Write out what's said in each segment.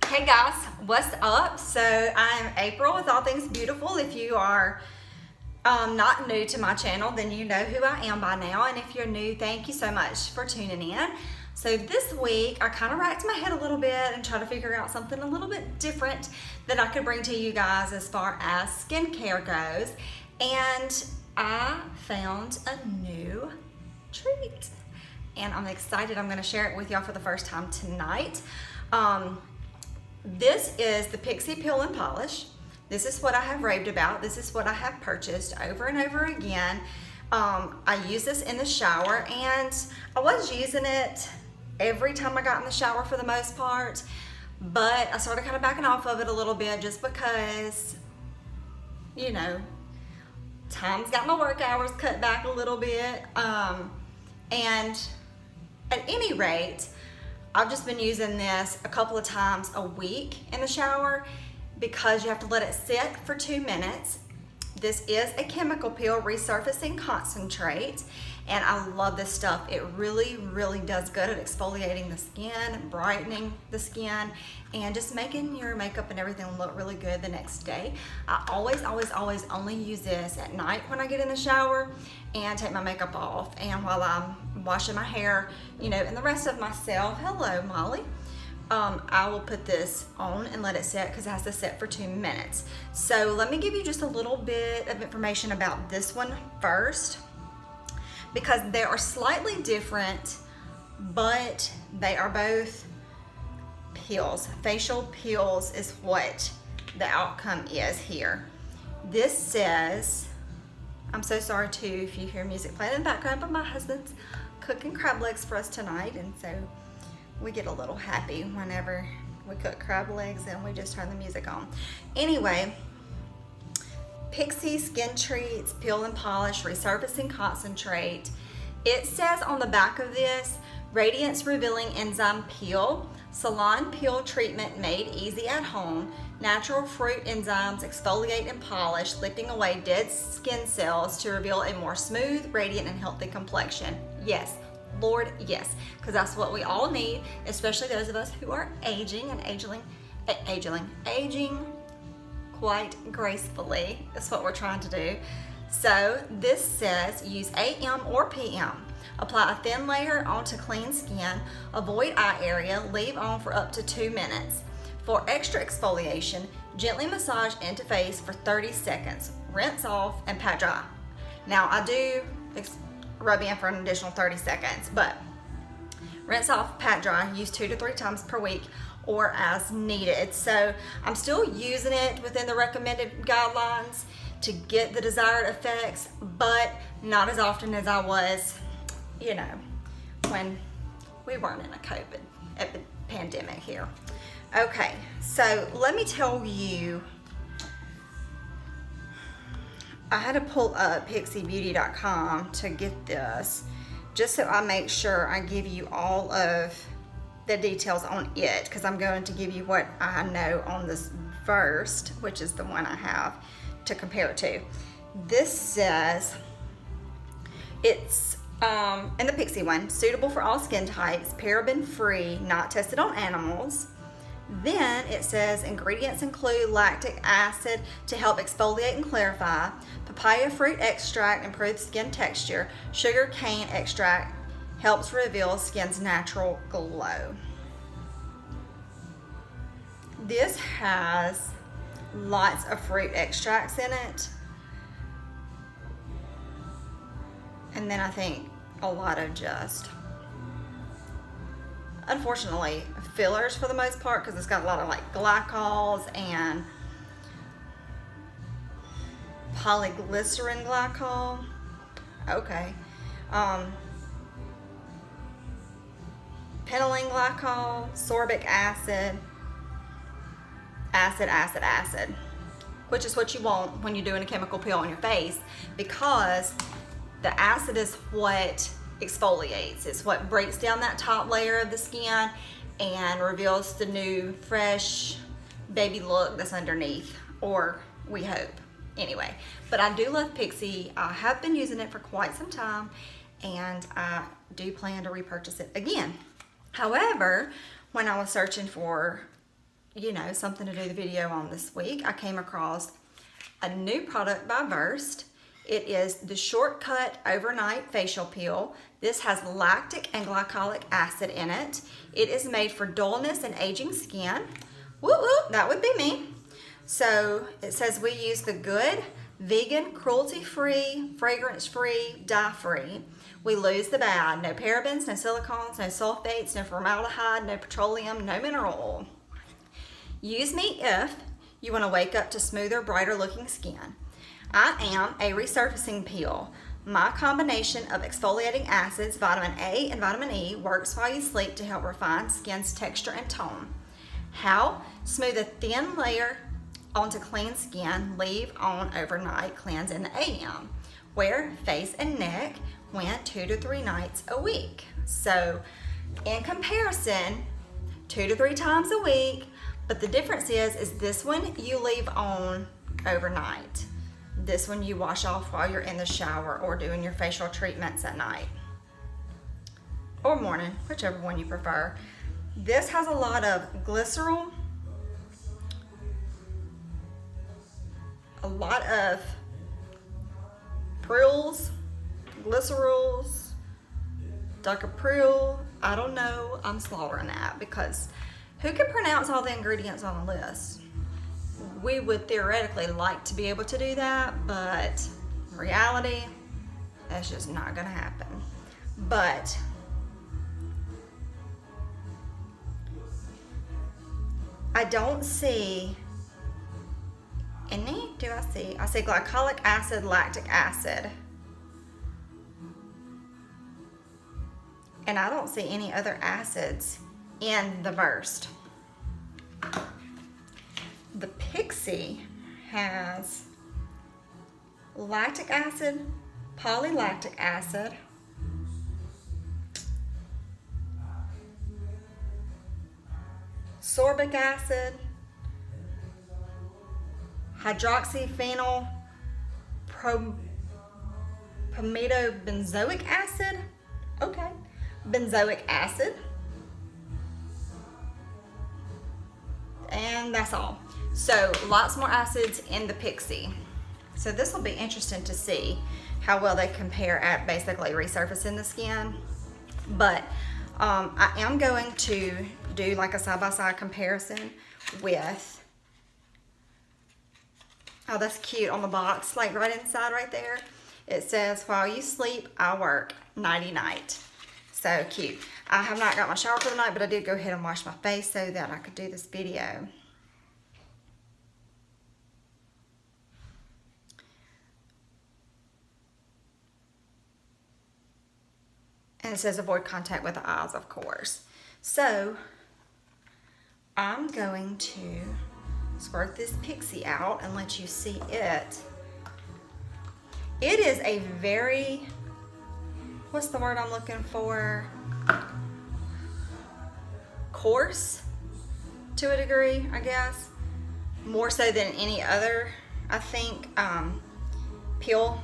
Hey guys, what's up? So I'm April with All Things Beautiful. If you are not new to my channel, then you know who I am by now. And if you're new, thank you so much for tuning in. So this week, I kind of racked my head a little bit and tried to figure out something a little bit different that I could bring to you guys as far as skincare goes. And I found a new treat. And I'm excited. I'm going to share it with y'all for the first time tonight. This is the Pixi Peel and Polish. This is what I have raved about. This is what I have purchased over and over again. I use this in the shower, and I was using it every time I got in the shower for the most part, but I started kind of backing off of it a little bit just because, you know, time's got my work hours cut back a little bit. And at any rate, I've just been using this a couple of times a week in the shower because you have to let it sit for 2 minutes. This is a chemical peel resurfacing concentrate, and I love this stuff. It really, really does good at exfoliating the skin, brightening the skin, and just making your makeup and everything look really good the next day. I always only use this at night when I get in the shower and take my makeup off, and while I'm washing my hair, you know, and the rest of myself. Hello, Molly. I will put this on and let it set because it has to set for 2 minutes. So let me give you just a little bit of information about this one first, because they are slightly different, but they are both peels. Facial peels is what the outcome is here. This says, I'm so sorry too if you hear music playing in the background, but my husband's cooking crab legs for us tonight, and so we get a little happy whenever we cook crab legs and we just turn the music on. Anyway, Pixi Skin Treats Peel and Polish Resurfacing Concentrate. It says on the back of this, Radiance Revealing Enzyme Peel, Salon Peel Treatment made easy at home. Natural fruit enzymes exfoliate and polish, lifting away dead skin cells to reveal a more smooth, radiant, and healthy complexion. Yes, Lord, yes, because that's what we all need, especially those of us who are aging quite gracefully. That's what we're trying to do. So this says use AM or PM. Apply a thin layer onto clean skin, avoid eye area, leave on for up to 2 minutes. For extra exfoliation, gently massage into face for 30 seconds. Rinse off and pat dry. Now I do rub in for an additional 30 seconds, but rinse off, pat dry, use 2 to 3 times per week or as needed. So I'm still using it within the recommended guidelines to get the desired effects, but not as often as I was, you know, when we weren't in a COVID pandemic here. Okay, so let me tell you, I had to pull up PixiBeauty.com to get this, just so I make sure I give you all of the details on it, because I'm going to give you what I know on this Versed, which is the one I have to compare it to. This says it's in the Pixi one, suitable for all skin types, paraben free, not tested on animals. Then it says ingredients include lactic acid to help exfoliate and clarify, papaya fruit extract improves skin texture, sugar cane extract helps reveal skin's natural glow. This has lots of fruit extracts in it, and then I think a lot of just, unfortunately, fillers for the most part, because it's got a lot of like glycols and polyglycerin glycol. Okay. Penylene glycol, sorbic acid, acid, which is what you want when you're doing a chemical peel on your face, because the acid is what exfoliates. It's what breaks down that top layer of the skin and reveals the new, fresh baby look that's underneath, or we hope. Anyway, but I do love Pixi. I have been using it for quite some time, and I do plan to repurchase it again. However, when I was searching for, you know, something to do the video on this week, I came across a new product by Versed. It is the Shortcut Overnight Facial Peel. This has lactic and glycolic acid in it. It is made for dullness and aging skin. Woo woo, that would be me. So it says we use the good, vegan, cruelty-free, fragrance-free, dye-free. We lose the bad. No parabens, no silicones, no sulfates, no formaldehyde, no petroleum, no mineral oil. Use me if you want to wake up to smoother, brighter looking skin. I am a resurfacing peel. My combination of exfoliating acids, vitamin A and vitamin E, works while you sleep to help refine skin's texture and tone. How? Smooth a thin layer onto clean skin, leave on overnight, cleanse in the AM. Wear face and neck, went 2 to 3 nights a week. So in comparison, 2 to 3 times a week, but the difference is this one you leave on overnight. This one you wash off while you're in the shower or doing your facial treatments at night or morning, whichever one you prefer. This has a lot of glycerol, a lot of prils, glycerols, April. I don't know, I'm slaughtering that because who can pronounce all the ingredients on the list? We would theoretically like to be able to do that, but in reality, that's just not gonna happen. But I don't see any, do I see? I see glycolic acid, lactic acid. And I don't see any other acids in the Versed. The Pixi has lactic acid, polylactic acid, sorbic acid, hydroxyphenyl benzoic acid, okay, benzoic acid, and that's all. So lots more acids in the Pixi. So this will be interesting to see how well they compare at basically resurfacing the skin. But I am going to do like a side-by-side comparison with, oh that's cute on the box, like right inside right there. It says, while you sleep, I work, nighty night. So cute. I have not got my shower for the night, but I did go ahead and wash my face so that I could do this video. And it says avoid contact with the eyes, of course. So I'm going to squirt this Pixi out and let you see it. It is a very, what's the word I'm looking for? Coarse to a degree, I guess. More so than any other, I think, peel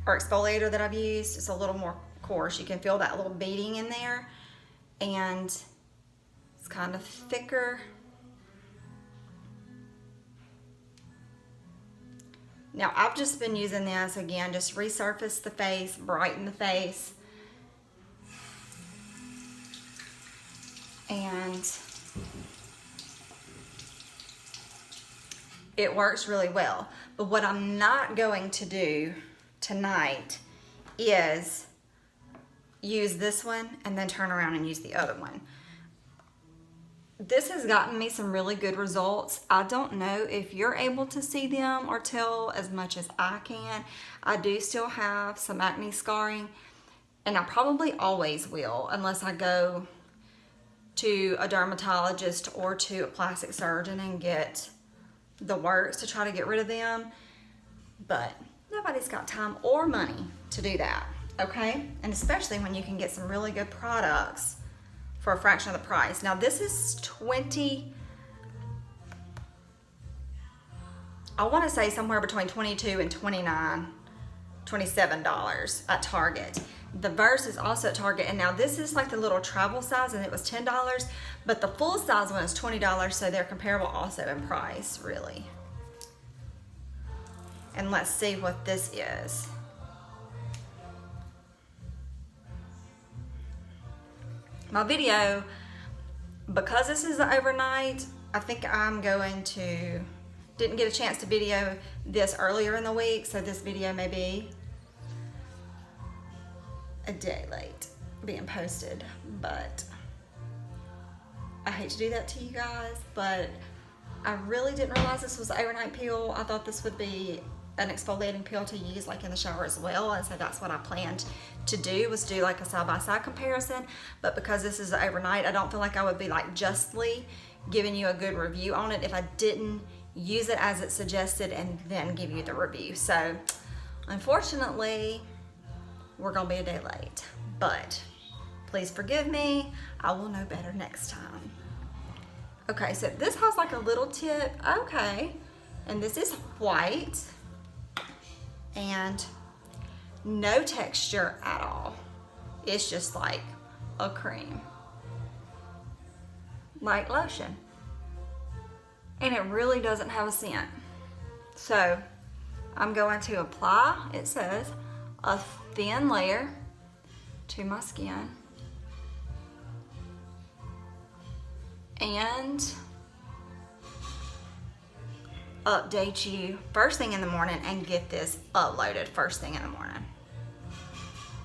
or exfoliator that I've used. It's a little more coarse. You can feel that little beading in there, and it's kind of thicker. Now I've just been using this again, just resurface the face, brighten the face, and it works really well. But what I'm not going to do tonight is use this one and then turn around and use the other one. This has gotten me some really good results. I don't know if you're able to see them or tell as much as I can. I do still have some acne scarring, and I probably always will unless I go to a dermatologist or to a plastic surgeon and get the works to try to get rid of them. But nobody's got time or money to do that, okay? And especially when you can get some really good products for a fraction of the price. Now this is I want to say somewhere between $22 and $27 at Target. The Versed is also at Target, and now this is like the little travel size, and it was $10, but the full size one is $20, so they're comparable also in price, really. And let's see what this is. My video, because this is the overnight, I think I'm going to, didn't get a chance to video this earlier in the week, so this video may be a day late being posted, but I hate to do that to you guys, but I really didn't realize this was an overnight peel. I thought this would be an exfoliating peel to use like in the shower as well, and so that's what I planned to do, was do like a side-by-side comparison. But because this is overnight, I don't feel like I would be like justly giving you a good review on it if I didn't use it as it suggested and then give you the review. So unfortunately, we're gonna be a day late, but please forgive me. I will know better next time. Okay, so this has like a little tip, okay, and this is white and no texture at all. It's just like a cream, like lotion, and it really doesn't have a scent. So I'm going to apply, it says, a thin layer to my skin, and update you first thing in the morning and get this uploaded first thing in the morning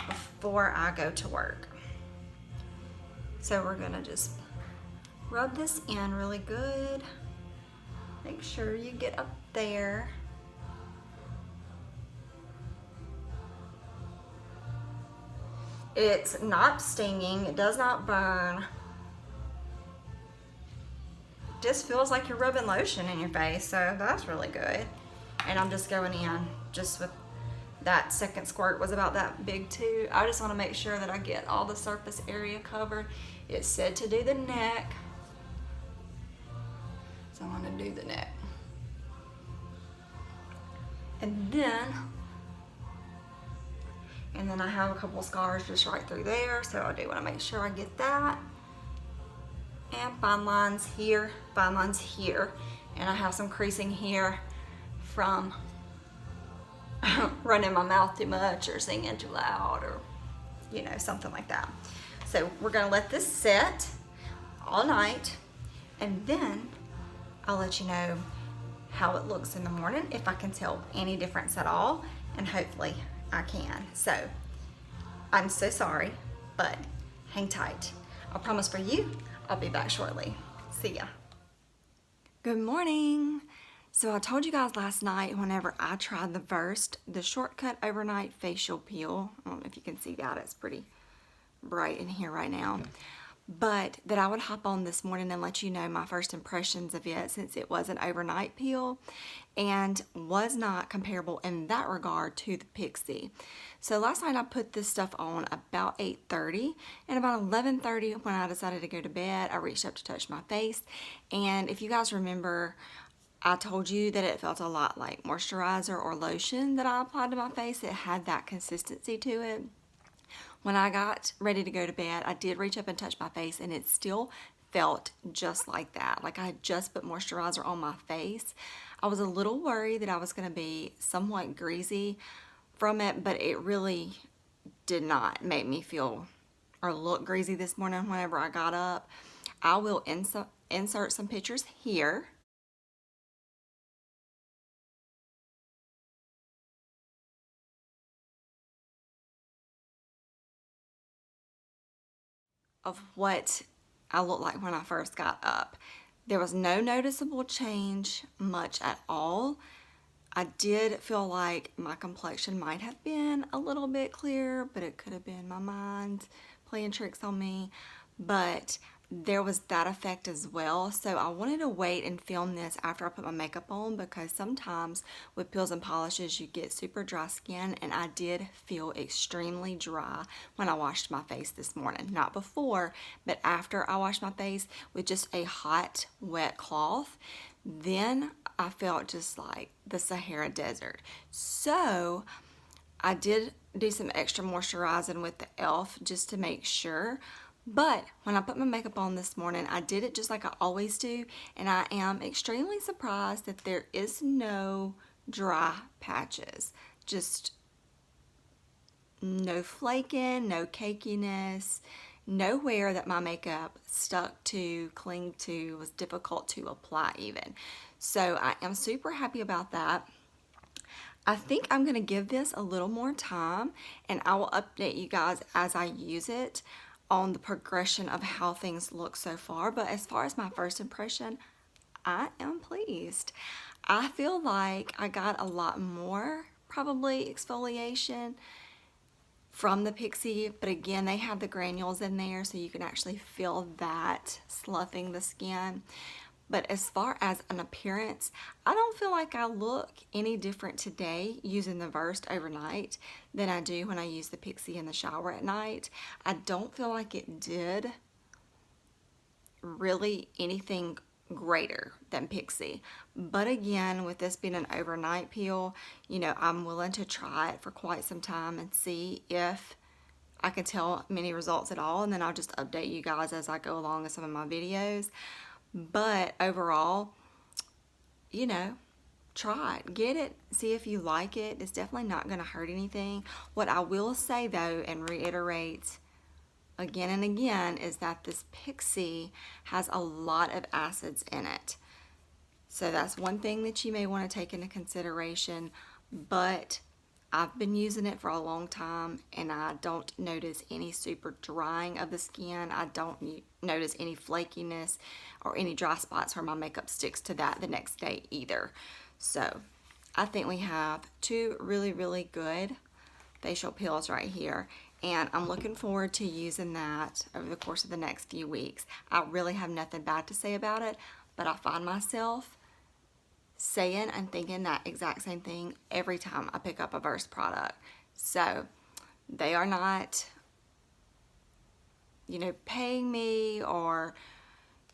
before I go to work. So we're gonna just rub this in really good. Make sure you get up there. It's not stinging, it does not burn. Just feels like you're rubbing lotion in your face, so that's really good. And I'm just going in just with that second squirt was about that big too. I just want to make sure that I get all the surface area covered. It said to do the neck, so I'm going to do the neck. And then I have a couple scars just right through there, so I do want to make sure I get that. And fine lines here, and I have some creasing here from running my mouth too much or singing too loud, or you know, something like that. So we're gonna let this set all night, and then I'll let you know how it looks in the morning, if I can tell any difference at all, and hopefully I can. So I'm so sorry, but hang tight. I promise for you, I'll be back shortly. See ya. Good morning. So I told you guys last night whenever I tried the Versed, the Shortcut Overnight Facial Peel, I don't know if you can see that, it's pretty bright in here right now, but that I would hop on this morning and let you know my first impressions of it, since it was an overnight peel and was not comparable in that regard to the Pixi. So last night I put this stuff on about 8:30, and about 11:30 when I decided to go to bed, I reached up to touch my face, and if you guys remember, I told you that it felt a lot like moisturizer or lotion that I applied to my face. It had that consistency to it. When I got ready to go to bed, I did reach up and touch my face, and it still felt just like that. Like I had just put moisturizer on my face. I was a little worried that I was going to be somewhat greasy from it, but it really did not make me feel or look greasy this morning whenever I got up. I will insert some pictures here. Of what I looked like when I first got up. There was no noticeable change much at all. I did feel like my complexion might have been a little bit clearer, but it could have been my mind playing tricks on me. But there was that effect as well. So I wanted to wait and film this after I put my makeup on, because sometimes with peels and polishes you get super dry skin, and I did feel extremely dry when I washed my face this morning. Not before, but after I washed my face with just a hot, wet cloth. Then I felt just like the Sahara Desert. So I did do some extra moisturizing with the e.l.f. just to make sure. But when I put my makeup on this morning, I did it just like I always do. And I am extremely surprised that there is no dry patches. Just no flaking, no cakiness, nowhere that my makeup stuck to, cling to, was difficult to apply even. So I am super happy about that. I think I'm going to give this a little more time, and I will update you guys as I use it on the progression of how things look so far. But as far as my first impression, I am pleased. I feel like I got a lot more probably exfoliation from the Pixi, but again, they have the granules in there, so you can actually feel that sloughing the skin. But as far as an appearance, I don't feel like I look any different today using the Versed overnight than I do when I use the Pixi in the shower at night. I don't feel like it did really anything greater than Pixi. But again, with this being an overnight peel, you know, I'm willing to try it for quite some time and see if I can tell many results at all, and then I'll just update you guys as I go along in some of my videos. But overall, you know, try it, get it, see if you like it. It's definitely not going to hurt anything. What I will say though, and reiterate again and again, is that this Pixi has a lot of acids in it. So that's one thing that you may want to take into consideration, but I've been using it for a long time and I don't notice any super drying of the skin. I don't notice any flakiness or any dry spots where my makeup sticks to that the next day either. So I think we have two really, really good facial peels right here, and I'm looking forward to using that over the course of the next few weeks. I really have nothing bad to say about it, but I find myself saying and thinking that exact same thing every time I pick up a Versed product. So they are not, you know, paying me or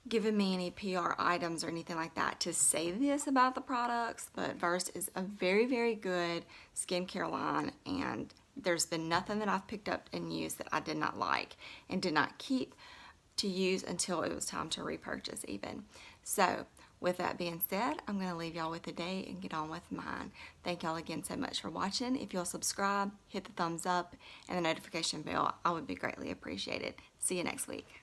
giving me any PR items or anything like that to say this about the products, but Versed is a very, very good skincare line, and there's been nothing that I've picked up and used that I did not like and did not keep to use until it was time to repurchase even. So with that being said, I'm going to leave y'all with the day and get on with mine. Thank y'all again so much for watching. If you'll subscribe, hit the thumbs up and the notification bell, I would be greatly appreciated. See you next week.